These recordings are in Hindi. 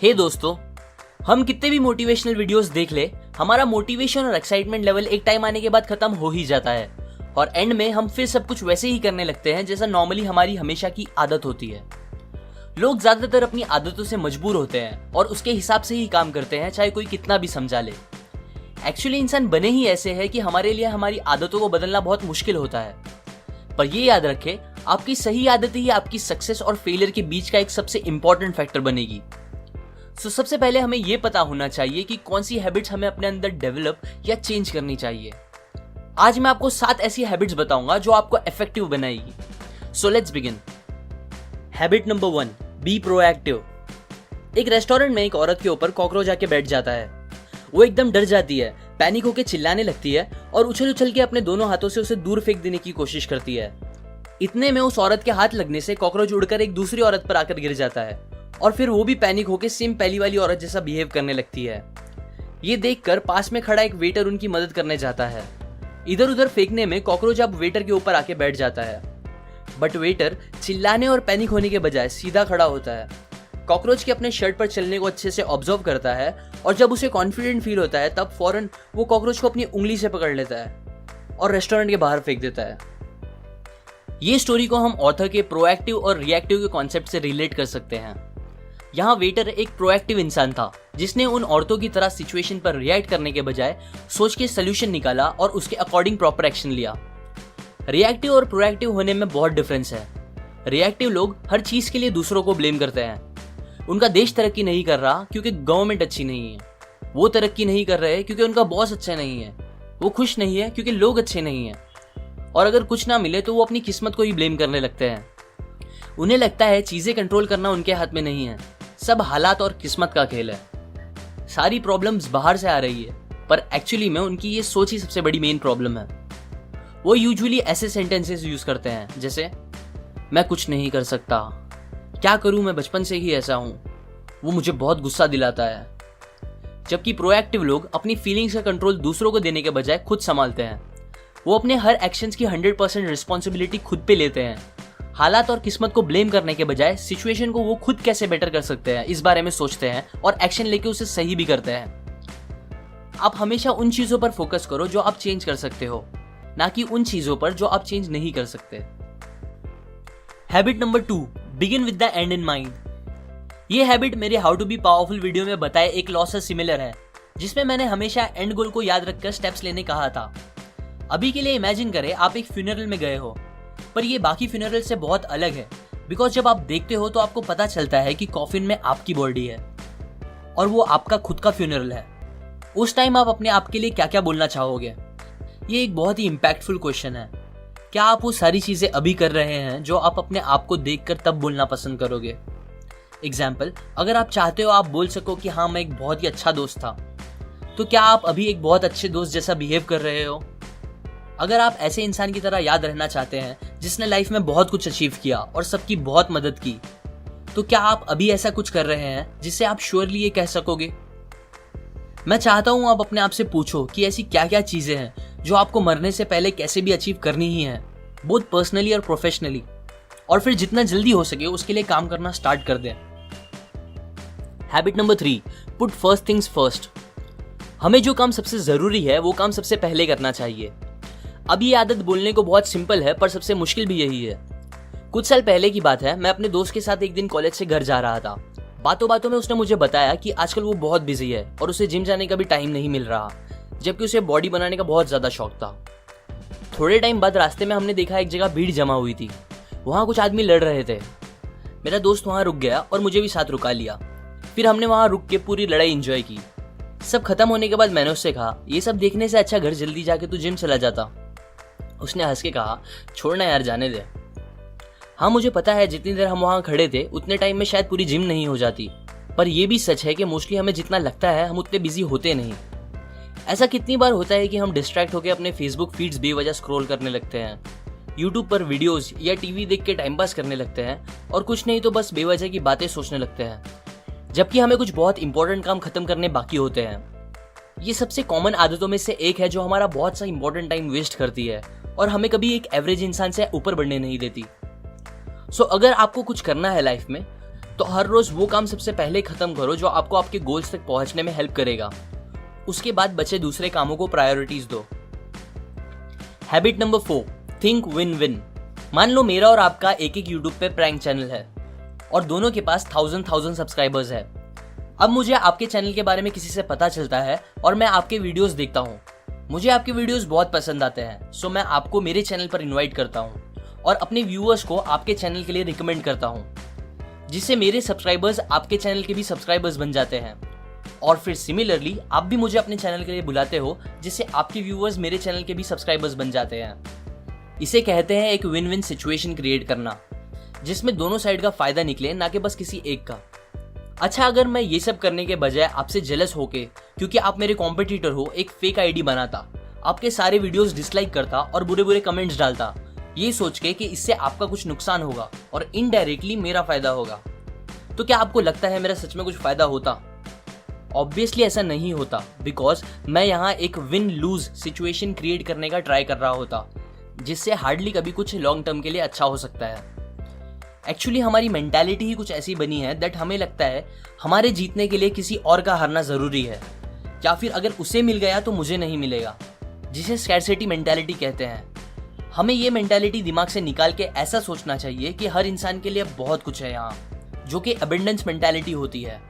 हे दोस्तों, हम कितने भी मोटिवेशनल वीडियोस देख ले, हमारा मोटिवेशन और एक्साइटमेंट लेवल एक टाइम आने के बाद खत्म हो ही जाता है और एंड में हम फिर सब कुछ वैसे ही करने लगते हैं जैसा नॉर्मली हमारी हमेशा की आदत होती है। लोग ज्यादातर अपनी आदतों से मजबूर होते हैं और उसके हिसाब से ही काम करते हैं, चाहे कोई कितना भी समझा ले। एक्चुअली इंसान बने ही ऐसे हैं कि हमारे लिए हमारी आदतों को बदलना बहुत मुश्किल होता है। पर ये याद रखें, आपकी सही आदत ही आपकी सक्सेस और फेलियर के बीच का एक सबसे इंपॉर्टेंट फैक्टर बनेगी। सबसे पहले हमें यह पता होना चाहिए कि कौन सी हैबिट्स हमें अपने अंदर डेवलप या चेंज करनी चाहिए। आज मैं आपको 7 ऐसी हैबिट्स बताऊंगा जो आपको इफेक्टिव बनाएगी। So let's begin. Habit number 1, be proactive. एक रेस्टोरेंट में एक औरत के ऊपर कॉकरोच आके बैठ जाता है। वो एकदम डर जाती है, पैनिक होकर चिल्लाने लगती है और उछल उछल के अपने दोनों हाथों से उसे दूर फेंक देने की कोशिश करती है। इतने में उस औरत के हाथ लगने से कॉकरोच उड़कर एक दूसरी औरत पर आकर गिर जाता है और फिर वो भी पैनिक होकर सेम पहली वाली औरत जैसा बिहेव करने लगती है। ये देखकर पास में खड़ा एक वेटर उनकी मदद करने जाता है। इधर उधर फेंकने में कॉकरोच अब वेटर के ऊपर आके बैठ जाता है, बट वेटर चिल्लाने और पैनिक होने के बजाय सीधा खड़ा होता है। कॉकरोच के अपने शर्ट पर चलने को अच्छे से ऑब्जर्व करता है और जब उसे कॉन्फिडेंट फील होता है तब फौरन वो कॉकरोच को अपनी उंगली से पकड़ लेता है और रेस्टोरेंट के बाहर फेंक देता है। ये स्टोरी को हम ऑथर के प्रोएक्टिव और रिएक्टिव के कॉन्सेप्ट से रिलेट कर सकते हैं। यहाँ वेटर एक प्रोएक्टिव इंसान था जिसने उन औरतों की तरह सिचुएशन पर रिएक्ट करने के बजाय सोच के सोल्यूशन निकाला और उसके अकॉर्डिंग प्रॉपर एक्शन लिया। रिएक्टिव और प्रोएक्टिव होने में बहुत डिफरेंस है। रिएक्टिव लोग हर चीज के लिए दूसरों को ब्लेम करते हैं। उनका देश तरक्की नहीं कर रहा क्योंकि गवर्नमेंट अच्छी नहीं है, वो तरक्की नहीं कर रहे क्योंकि उनका बॉस अच्छा नहीं है, वो खुश नहीं है क्योंकि लोग अच्छे नहीं हैं, और अगर कुछ ना मिले तो वो अपनी किस्मत को ही ब्लेम करने लगते हैं। उन्हें लगता है चीजें कंट्रोल करना उनके हाथ में नहीं है, सब हालात और किस्मत का खेल है। सारी प्रॉब्लम्स बाहर से आ रही है, पर एक्चुअली में उनकी ये सोच ही सबसे बड़ी मेन प्रॉब्लम है। वो यूजुअली ऐसे सेंटेंसेस यूज करते हैं जैसे मैं कुछ नहीं कर सकता, क्या करूं, मैं बचपन से ही ऐसा हूं, वो मुझे बहुत गुस्सा दिलाता है। जबकि प्रोएक्टिव लोग अपनी फीलिंग्स का कंट्रोल दूसरों को देने के बजाय खुद संभालते हैं। वो अपने हर एक्शंस की 100% रिस्पॉन्सिबिलिटी खुद पे लेते हैं। हालात और किस्मत को ब्लेम करने के बजाय सिचुएशन को वो खुद कैसे बेटर कर सकते हैं इस बारे में सोचते हैं और एक्शन लेके उसे सही भी करते हैं। आप हमेशा उन चीजों पर फोकस करो जो आप चेंज कर सकते हो, ना कि उन चीजों पर जो आप चेंज नहीं कर सकते। Habit number 2, begin with the end in mind. ये हैबिट मेरे how to be powerful video में बताए एक लॉ से सिमिलर है, जिसमें मैंने हमेशा एंड गोल को याद रखकर स्टेप्स लेने कहा था। अभी के लिए इमेजिन करें आप एक फ्यूनरल में गए हो, पर ये बाकी फ्यूनरल से बहुत अलग है, बिकॉज जब आप देखते हो तो आपको पता चलता है कि कॉफिन में आपकी बॉडी है और वो आपका खुद का फ्यूनरल है। उस टाइम आप अपने आप के लिए क्या क्या बोलना चाहोगे? ये एक बहुत ही इम्पैक्टफुल क्वेश्चन है। क्या आप वो सारी चीजें अभी कर रहे हैं जो आप अपने आप को देखकर तब बोलना पसंद करोगे? एग्जाम्पल, अगर आप चाहते हो आप बोल सको कि हाँ मैं एक बहुत ही अच्छा दोस्त था, तो क्या आप अभी एक बहुत अच्छे दोस्त जैसा बिहेव कर रहे हो? अगर आप ऐसे इंसान की तरह याद रहना चाहते हैं जिसने लाइफ में बहुत कुछ अचीव किया और सबकी बहुत मदद की, तो क्या आप अभी ऐसा कुछ कर रहे हैं जिससे आप श्योरली ये कह सकोगे? मैं चाहता हूं आप अपने आप से पूछो कि ऐसी क्या क्या चीजें हैं जो आपको मरने से पहले कैसे भी अचीव करनी ही है, बोथ पर्सनली और प्रोफेशनली, और फिर जितना जल्दी हो सके उसके लिए काम करना स्टार्ट कर दें। Habit number 3, put first things first. हमें जो काम सबसे जरूरी है वो काम सबसे पहले करना चाहिए। अब ये आदत बोलने को बहुत सिंपल है, पर सबसे मुश्किल भी यही है। कुछ साल पहले की बात है, मैं अपने दोस्त के साथ एक दिन कॉलेज से घर जा रहा था। बातों बातों में उसने मुझे बताया कि आजकल वो बहुत बिजी है और उसे जिम जाने का भी टाइम नहीं मिल रहा, जबकि उसे बॉडी बनाने का बहुत ज्यादा शौक था। थोड़े टाइम बाद रास्ते में हमने देखा एक जगह भीड़ जमा हुई थी। वहां कुछ आदमी लड़ रहे थे। मेरा दोस्त वहां रुक गया और मुझे भी साथ रुका लिया। फिर हमने वहां रुक के पूरी लड़ाई एंजॉय की। सब खत्म होने के बाद मैंने उससे कहा, ये सब देखने से अच्छा घर जल्दी जाके तू जिम चला जाता। उसने हंस के कहा, छोड़ना यार, जाने दे। हाँ, मुझे पता है जितनी देर हम वहां खड़े थे उतने टाइम में शायद पूरी जिम नहीं हो जाती, पर यह भी सच है कि मोस्टली हमें जितना लगता है हम उतने बिजी होते नहीं। ऐसा कितनी बार होता है कि हम डिस्ट्रैक्ट होकर अपने फेसबुक फीड्स बेवजह स्क्रॉल करने लगते हैं, यूट्यूब पर वीडियोस या टीवी देख के टाइम पास करने लगते हैं, और कुछ नहीं तो बस बेवजह की बातें सोचने लगते हैं, जबकि हमें कुछ बहुत इंपॉर्टेंट काम खत्म करने बाकी होते हैं। ये सबसे कॉमन आदतों में से एक है जो हमारा बहुत सा इंपॉर्टेंट टाइम वेस्ट करती है और हमें कभी एक एवरेज इंसान से ऊपर बढ़ने नहीं देती। सो अगर आपको कुछ करना है लाइफ में, तो हर रोज वो काम सबसे पहले खत्म करो जो आपको आपके गोल्स तक पहुंचने में हेल्प करेगा। उसके बाद बचे दूसरे कामों को प्रायोरिटीज दो। Habit number 4, think win win. मान लो मेरा और आपका एक यूट्यूब पे प्रैंक चैनल है और दोनों के पास 1000 सब्सक्राइबर्स है। अब मुझे आपके चैनल के बारे में किसी से पता चलता है और मैं आपके वीडियोस देखता हूँ। मुझे आपके वीडियोस बहुत पसंद आते हैं, सो मैं आपको मेरे चैनल पर इनवाइट करता हूँ और अपने व्यूअर्स को आपके चैनल के लिए रिकमेंड करता हूँ, जिससे मेरे सब्सक्राइबर्स आपके चैनल के भी सब्सक्राइबर्स बन जाते हैं। और फिर सिमिलरली आप भी मुझे अपने चैनल के लिए बुलाते हो, जिससे आपके व्यूअर्स मेरे चैनल के भी सब्सक्राइबर्स बन जाते हैं। इसे कहते हैं एक विन विन सिचुएशन क्रिएट करना, जिसमें दोनों साइड का फायदा निकले, ना कि बस किसी एक का। अच्छा, अगर मैं ये सब करने के बजाय आपसे जेलस होके, क्योंकि आप मेरे कॉम्पिटिटर हो, एक फेक आईडी बनाता, आपके सारे वीडियोस डिसलाइक करता और बुरे बुरे कमेंट्स डालता, ये सोच के कि इससे आपका कुछ नुकसान होगा और इनडायरेक्टली मेरा फायदा होगा, तो क्या आपको लगता है मेरा सच में कुछ फायदा होता? ऑब्वियसली ऐसा नहीं होता, बिकॉज मैं यहाँ एक विन लूज सिचुएशन क्रिएट करने का ट्राई कर रहा होता, जिससे हार्डली कभी कुछ लॉन्ग टर्म के लिए अच्छा हो सकता है। एक्चुअली हमारी मेंटालिटी ही कुछ ऐसी बनी है दैट हमें लगता है हमारे जीतने के लिए किसी और का हारना जरूरी है, या फिर अगर उसे मिल गया तो मुझे नहीं मिलेगा, जिसे स्कैरसिटी मेंटालिटी कहते हैं। हमें ये मेंटालिटी दिमाग से निकाल के ऐसा सोचना चाहिए कि हर इंसान के लिए बहुत कुछ है यहाँ, जो कि अबंडेंस मेंटालिटी होती है।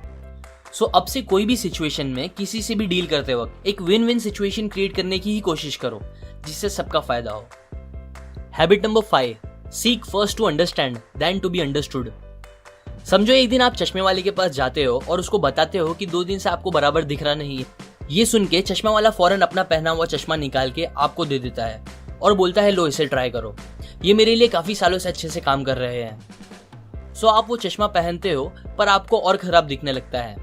सो अब से कोई भी सिचुएशन में किसी से भी डील करते वक्त एक विन विन सिचुएशन क्रिएट करने की ही कोशिश करो, जिससे सबका फायदा हो। Habit number 5, seek first to understand then to be understood. समझो एक दिन आप चश्मे वाले के पास जाते हो और उसको बताते हो कि 2 दिन से आपको बराबर दिख रहा नहीं है। ये सुन के चश्मा वाला फौरन अपना पहना हुआ चश्मा निकाल के आपको दे देता है और बोलता है, लो इसे ट्राई करो, ये मेरे लिए काफी सालों से अच्छे से काम कर रहे हैं। सो आप वो चश्मा पहनते हो पर आपको और खराब दिखने लगता है।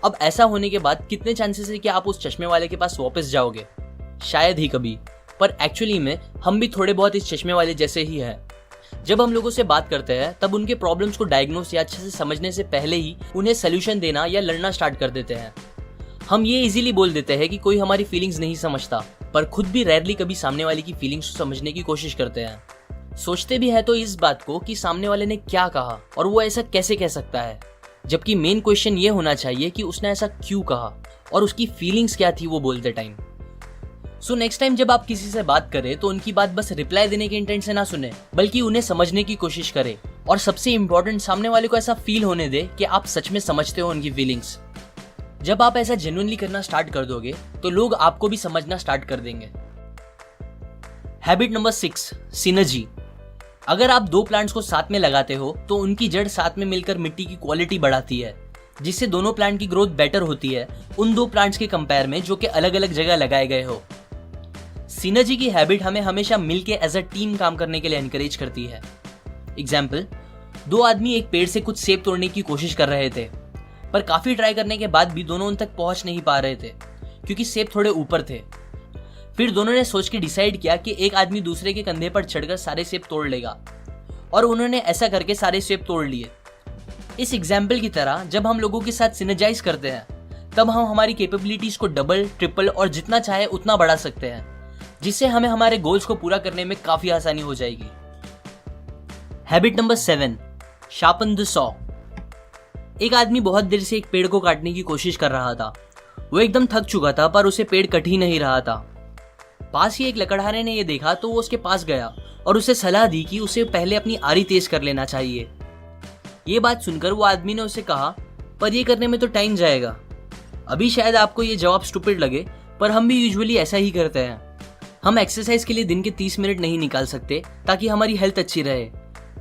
अब ऐसा होने के बाद कितने चांसेस है कि आप उस चश्मे वाले के पास वापस जाओगे? शायद ही कभी। पर एक्चुअली में हम भी थोड़े बहुत इस चश्मे वाले जैसे ही हैं। जब हम लोगों से बात करते हैं तब उनके प्रॉब्लम्स को डायग्नोस या अच्छे से समझने से पहले ही उन्हें सोल्यूशन देना या लड़ना स्टार्ट कर देते हैं। हम ये इजीली बोल देते हैं कि कोई हमारी फीलिंग्स नहीं समझता, पर खुद भी रेयरली कभी सामने वाले की फीलिंग्स को समझने की कोशिश करते हैं। सोचते भी है तो इस बात को कि सामने वाले ने क्या कहा और वो ऐसा कैसे कह सकता है, जबकि मेन क्वेश्चन ये होना चाहिए कि उसने ऐसा क्यों कहा और उसकी फीलिंग्स क्या थी वो बोलते टाइम। सो नेक्स्ट टाइम जब आप किसी से बात करें तो उनकी बात बस रिप्लाई देने के इंटेंट से ना सुने, बल्कि उन्हें समझने की कोशिश करें। और सबसे इंपॉर्टेंट, सामने वाले को ऐसा फील होने दे कि आप सच में समझते हो उनकी फीलिंग्स। जब आप ऐसा जेन्युइनली करना स्टार्ट कर दोगे तो लोग आपको भी समझना स्टार्ट कर देंगे। Habit number 6, synergy. अगर आप 2 प्लांट्स को साथ में लगाते हो तो उनकी जड़ साथ में मिलकर मिट्टी की क्वालिटी बढ़ाती है, जिससे दोनों प्लांट की ग्रोथ बेटर होती है उन 2 प्लांट्स के कंपेयर में जो कि अलग अलग जगह लगाए गए हो। सिनर्जी की हैबिट हमें हमेशा मिलके एज अ टीम काम करने के लिए एनकरेज करती है। एग्जाम्पल, 2 आदमी एक पेड़ से कुछ सेब तोड़ने की कोशिश कर रहे थे, पर काफी ट्राई करने के बाद भी दोनों उन तक पहुंच नहीं पा रहे थे क्योंकि सेब थोड़े ऊपर थे। फिर दोनों ने सोच के डिसाइड किया कि एक आदमी दूसरे के कंधे पर चढ़कर सारे सेब तोड़ लेगा, और उन्होंने ऐसा करके सारे सेब तोड़ लिए। इस एग्जाम्पल की तरह जब हम लोगों के साथ सिनर्जाइज करते हैं तब हम हमारी कैपेबिलिटीज को डबल, ट्रिपल और जितना चाहे उतना बढ़ा सकते हैं, जिससे हमें हमारे गोल्स को पूरा करने में काफी आसानी हो जाएगी। Habit number 7, sharpen the saw. एक आदमी बहुत देर से एक पेड़ को काटने की कोशिश कर रहा था। वो एकदम थक चुका था पर उसे पेड़ कट ही नहीं रहा था। पास ही एक लकड़हारे ने ये देखा तो वो उसके पास गया और उसे सलाह दी कि उसे पहले अपनी आरी तेज कर लेना चाहिए। ये बात सुनकर वो आदमी ने उसे कहा, पर ये करने में तो टाइम जाएगा। अभी शायद आपको ये जवाब स्टूपिड लगे, पर हम भी यूजुअली ऐसा ही करते हैं। हम एक्सरसाइज के लिए दिन के 30 मिनट नहीं निकाल सकते ताकि हमारी हेल्थ अच्छी रहे,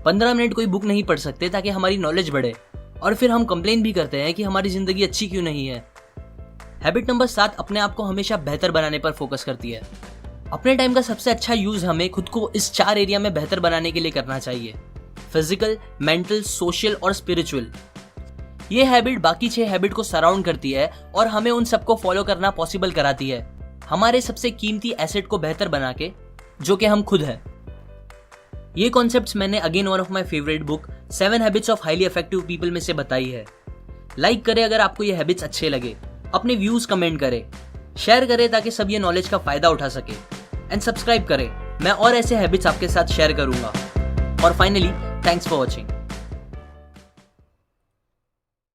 15 मिनट कोई बुक नहीं पढ़ सकते ताकि हमारी नॉलेज बढ़े, और फिर हम कंप्लेन भी करते हैं कि हमारी जिंदगी अच्छी क्यों नहीं है। हैबिट नंबर 7 अपने आप को हमेशा बेहतर बनाने पर फोकस करती है। अपने टाइम का सबसे अच्छा यूज हमें खुद को इस 4 एरिया में बेहतर बनाने के लिए करना चाहिए: फिजिकल, मेंटल, सोशल और स्पिरिचुअल। ये हैबिट बाकी 6 हैबिट को सराउंड करती है और हमें उन सबको फॉलो करना पॉसिबल कराती है, हमारे सबसे कीमती एसेट को बेहतर बना के, जो कि हम खुद हैं। ये कॉन्सेप्ट्स मैंने again one of my favourite book 7 habits of highly effective people में से बताई है। लाइक करें अगर आपको ये हैबिट्स अच्छे लगे, अपने व्यूज कमेंट करें, शेयर करें ताकि सब ये नॉलेज का फायदा उठा सके, एंड सब्सक्राइब करें। मैं और ऐसे हैबिट्स आपके साथ शेयर करूंगा। और फाइनली, थैंक्स फॉर वॉचिंग।